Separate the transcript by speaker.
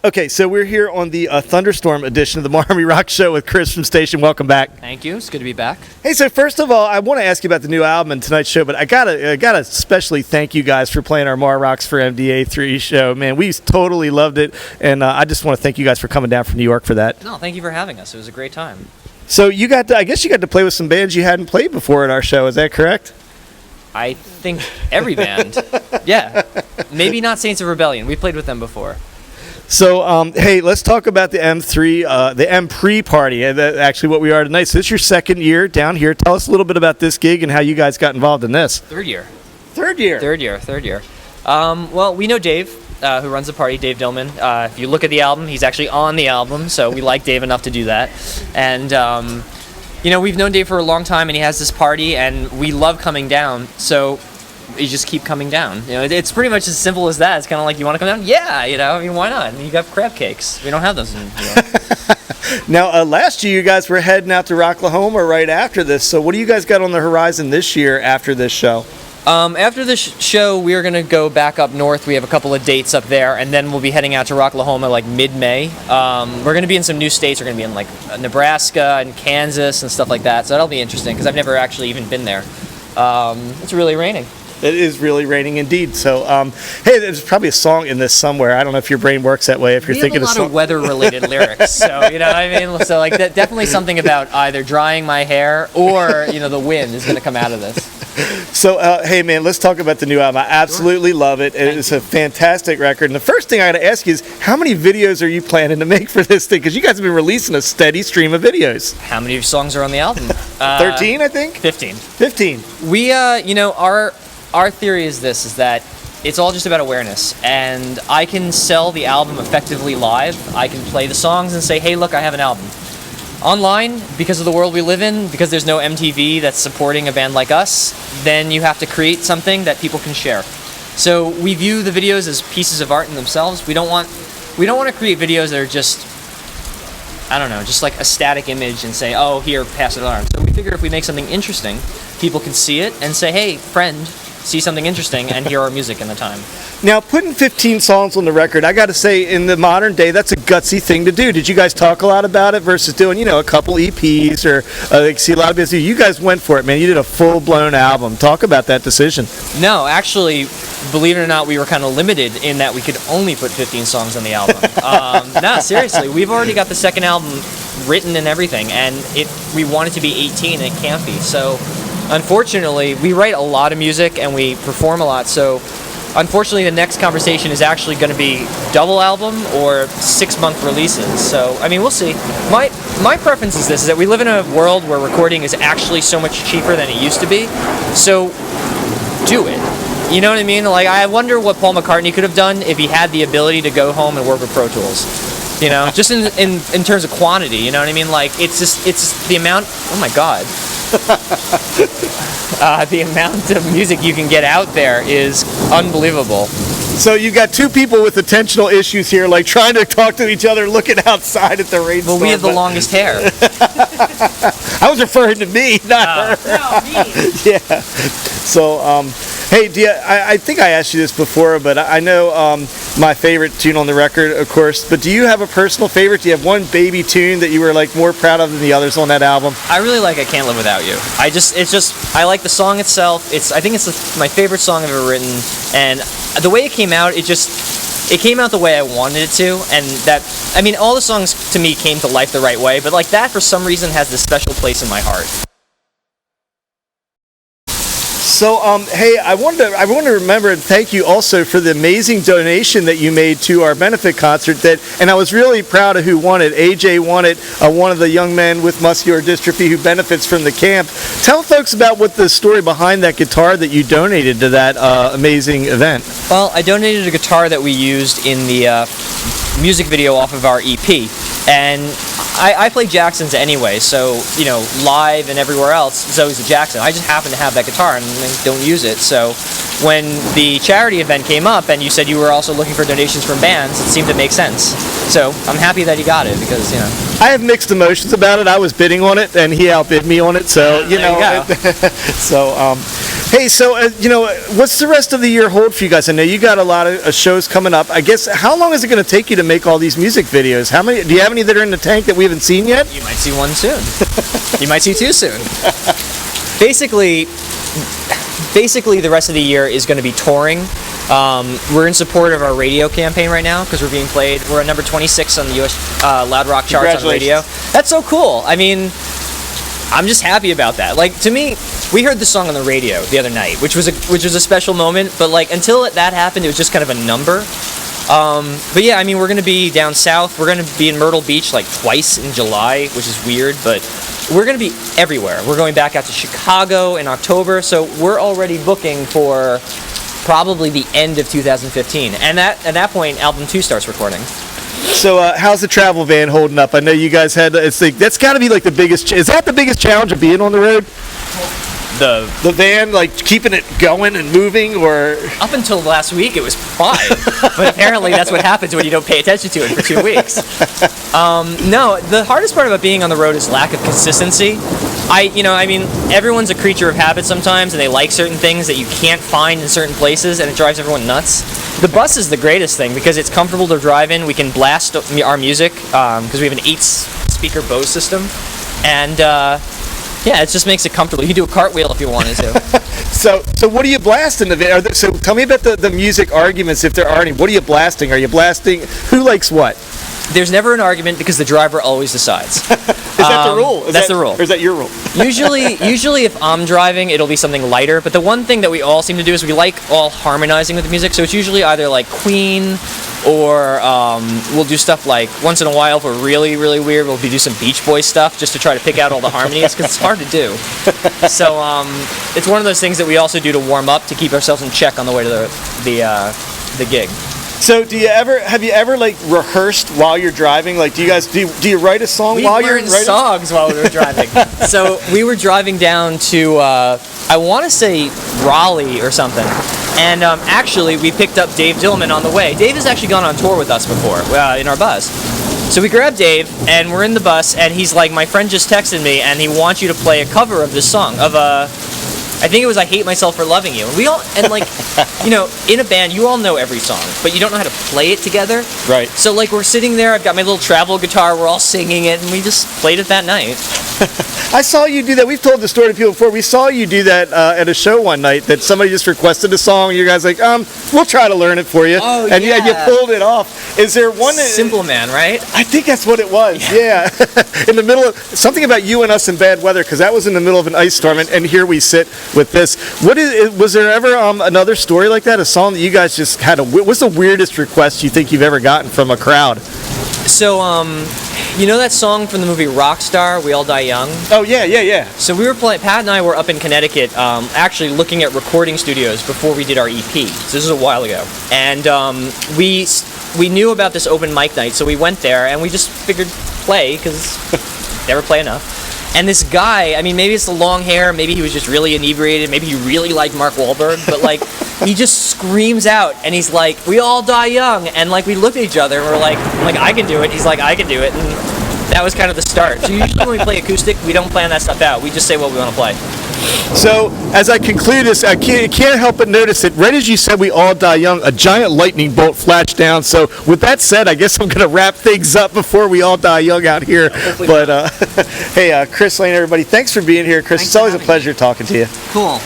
Speaker 1: Okay, so we're here on the Thunderstorm edition of the MARR Rock Show with Chris from Station. Welcome back.
Speaker 2: Thank you. It's good to be back.
Speaker 1: Hey, so first of all, I want to ask you about the new album and tonight's show, but I gotta especially thank you guys for playing our MARR Rocks for MDA3 show. Man, we totally loved it, and I just want to thank you guys for coming down from New York for that.
Speaker 2: No, thank you for having us. It was a great time.
Speaker 1: So I guess you got to play with some bands you hadn't played before at our show. Is that correct?
Speaker 2: I think every band. Yeah. Maybe not Saints of Rebellion. We played with them before.
Speaker 1: So, hey, let's talk about the M3, the M-Pre party, and that's actually what we are tonight. So this is your second year down here. Tell us a little bit about this gig and how you guys got involved in this.
Speaker 2: Third year.
Speaker 1: Third year?
Speaker 2: Third year. Well, we know Dave, who runs the party, Dave Dillman. If you look at the album, he's actually on the album, so we like Dave enough to do that. And, we've known Dave for a long time, and he has this party, and we love coming down, so you just keep coming down. It's pretty much as simple as that. It's kind of like, you want to come down? Yeah, why not? You got crab cakes. We don't have those in New York.
Speaker 1: Now, last year you guys were heading out to Rocklahoma right after this, so what do you guys got on the horizon this year after this show?
Speaker 2: After this show, we are going to go back up north. We have a couple of dates up there, and then we'll be heading out to Rocklahoma like mid-May. We're going to be in some new states. We're going to be in like Nebraska and Kansas and stuff like that, so that'll be interesting because I've never actually even been there. It's really raining.
Speaker 1: It is really raining indeed. So, hey, there's probably a song in this somewhere. I don't know if your brain works that way. If you're thinking of
Speaker 2: a lot of weather-related lyrics, so So like definitely something about either drying my hair or the wind is going to come out of this.
Speaker 1: So, hey man, let's talk about the new album. I absolutely love it. It's a fantastic record. And the first thing I got to ask you is, how many videos are you planning to make for this thing? Because you guys have been releasing a steady stream of videos.
Speaker 2: How many songs are on the album?
Speaker 1: 13, I think.
Speaker 2: 15.
Speaker 1: 15.
Speaker 2: We, our theory is that it's all just about awareness, and I can sell the album effectively live. I can play the songs and say, hey, look, I have an album. Online, because of the world we live in, because there's no MTV that's supporting a band like us, then you have to create something that people can share. So we view the videos as pieces of art in themselves. We don't want to create videos that are just, just like a static image and say, oh, here, pass it around. So we figure if we make something interesting, people can see it and say, hey, friend, see something interesting and hear our music in the time.
Speaker 1: Now, putting 15 songs on the record, I got to say, in the modern day, that's a gutsy thing to do. Did you guys talk a lot about it versus doing, a couple EPs or see a lot of business? You guys went for it, man. You did a full-blown album. Talk about that decision.
Speaker 2: No, actually, believe it or not, we were kind of limited in that we could only put 15 songs on the album. No, seriously, we've already got the second album written and everything, and we want it to be 18, and it can't be. So, unfortunately, we write a lot of music and we perform a lot, so unfortunately the next conversation is actually going to be double album or 6-month releases. So, we'll see. My preference is this, is that we live in a world where recording is actually so much cheaper than it used to be, so do it. You know what I mean? Like, I wonder what Paul McCartney could have done if he had the ability to go home and work with Pro Tools. Just in terms of quantity, you know what I mean? Like, it's just the amount, oh my God. The amount of music you can get out there is unbelievable.
Speaker 1: So you got two people with attentional issues here, like trying to talk to each other, looking outside at the rainstorm.
Speaker 2: Well, we have the longest hair.
Speaker 1: I was referring to me, not her.
Speaker 2: No, me.
Speaker 1: Yeah. So, hey, I think I asked you this before, but I know my favorite tune on the record, of course. But do you have a personal favorite? Do you have one baby tune that you were more proud of than the others on that album?
Speaker 2: I really like "I Can't Live Without You." I like the song itself. I think it's my favorite song I've ever written, and the way it came out, it came out the way I wanted it to, and all the songs to me came to life the right way, but that for some reason has this special place in my heart.
Speaker 1: So, hey, I want to remember and thank you also for the amazing donation that you made to our benefit concert. And I was really proud of who won it. AJ won it, one of the young men with muscular dystrophy who benefits from the camp. Tell folks about what the story behind that guitar that you donated to that amazing event.
Speaker 2: Well, I donated a guitar that we used in the music video off of our EP, and I play Jacksons anyway, so live and everywhere else it's always a Jackson. I just happen to have that guitar and don't use it, so when the charity event came up and you said you were also looking for donations from bands, it seemed to make sense. So I'm happy that he got it because
Speaker 1: I have mixed emotions about it. I was bidding on it and he outbid me on it, so
Speaker 2: there you go.
Speaker 1: So Hey, so what's the rest of the year hold for you guys? I know you got a lot of shows coming up. I guess how long is it going to take you to make all these music videos? How many? Do you have any that are in the tank that we haven't seen yet?
Speaker 2: You might see one soon. You might see two soon. Basically, the rest of the year is going to be touring. We're in support of our radio campaign right now because we're being played. We're at number 26 on the U.S. Loud Rock charts on radio. That's so cool. I mean, I'm just happy about that. Like, to me, we heard the song on the radio the other night, which was a special moment. But like, until that happened, it was just kind of a number. But yeah, I mean, we're going to be down south. We're going to be in Myrtle Beach like twice in July, which is weird, but we're going to be everywhere. We're going back out to Chicago in October, so we're already booking for probably the end of 2015. And at that point, album 2 starts recording.
Speaker 1: So how's the travel van holding up? I know you guys had, that's got to be like the biggest, is that the biggest challenge of being on the road? The van, like keeping it going and moving, or?
Speaker 2: Up until last week, it was fine. But apparently that's what happens when you don't pay attention to it for 2 weeks. No, the hardest part about being on the road is lack of consistency. I mean, everyone's a creature of habit sometimes, and they like certain things that you can't find in certain places, and it drives everyone nuts. The bus is the greatest thing because it's comfortable to drive in. We can blast our music because we have an 8-speaker Bose system, and yeah, it just makes it comfortable. You can do a cartwheel if you wanted to.
Speaker 1: So what are you blasting the van? So tell me about the music arguments, if there are any. What are you blasting? Are you blasting? Who likes what?
Speaker 2: There's never an argument because the driver always decides.
Speaker 1: Is that the rule?
Speaker 2: That's the rule.
Speaker 1: Or is that your rule?
Speaker 2: Usually if I'm driving, it'll be something lighter. But the one thing that we all seem to do is we like all harmonizing with the music. So it's usually either like Queen, or we'll do stuff like once in a while if we're really, really weird, we'll do some Beach Boys stuff just to try to pick out all the harmonies because it's hard to do. So it's one of those things that we also do to warm up to keep ourselves in check on the way to the gig.
Speaker 1: So have you ever like rehearsed while you're driving? Like, do you write a song while you're writing?
Speaker 2: We learned songs while we were driving. So we were driving down to I want to say Raleigh or something, and actually we picked up Dave Dillman on the way. Dave has actually gone on tour with us before in our bus. So we grabbed Dave and we're in the bus, and he's like, "My friend just texted me and he wants you to play a cover of this song of I think it was I Hate Myself for Loving You." And we all, and like, in a band, you all know every song, but you don't know how to play it together.
Speaker 1: Right.
Speaker 2: So like we're sitting there, I've got my little travel guitar, we're all singing it, and we just played it that night.
Speaker 1: I saw you do that. We've told the story to people before. We saw you do that at a show one night that somebody just requested a song, and you guys like, we'll try to learn it for you.
Speaker 2: Oh,
Speaker 1: and
Speaker 2: yeah.
Speaker 1: You pulled it off. Is there one?
Speaker 2: Simple Man, right?
Speaker 1: I think that's what it was. Yeah. In the middle of something about You and Us in Bad Weather, because that was in the middle of an ice storm, and here we sit with this. Was there ever another story like that? A song that you guys just had what's the weirdest request you think you've ever gotten from a crowd?
Speaker 2: So, you know that song from the movie Rockstar, We All Die Young?
Speaker 1: Oh, yeah.
Speaker 2: So we were Pat and I were up in Connecticut, actually looking at recording studios before we did our EP. So this is a while ago. And we knew about this open mic night, so we went there, and we just figured play, because never play enough. And this guy, I mean, maybe it's the long hair, maybe he was just really inebriated, maybe he really liked Mark Wahlberg, but like, he just screams out, and he's like, "We all die young," and like, we looked at each other, and we're like, I'm like, "I can do it," he's like, "I can do it," and that was kind of the start. So usually when we play acoustic, we don't plan that stuff out, we just say what we want to play.
Speaker 1: So, as I conclude this, I can't help but notice that right as you said we all die young, a giant lightning bolt flashed down. So, with that said, I guess I'm going to wrap things up before we all die young out here. But, hey, Chris Lane, everybody, thanks for being here. Chris, it's always a pleasure talking to you.
Speaker 2: Cool.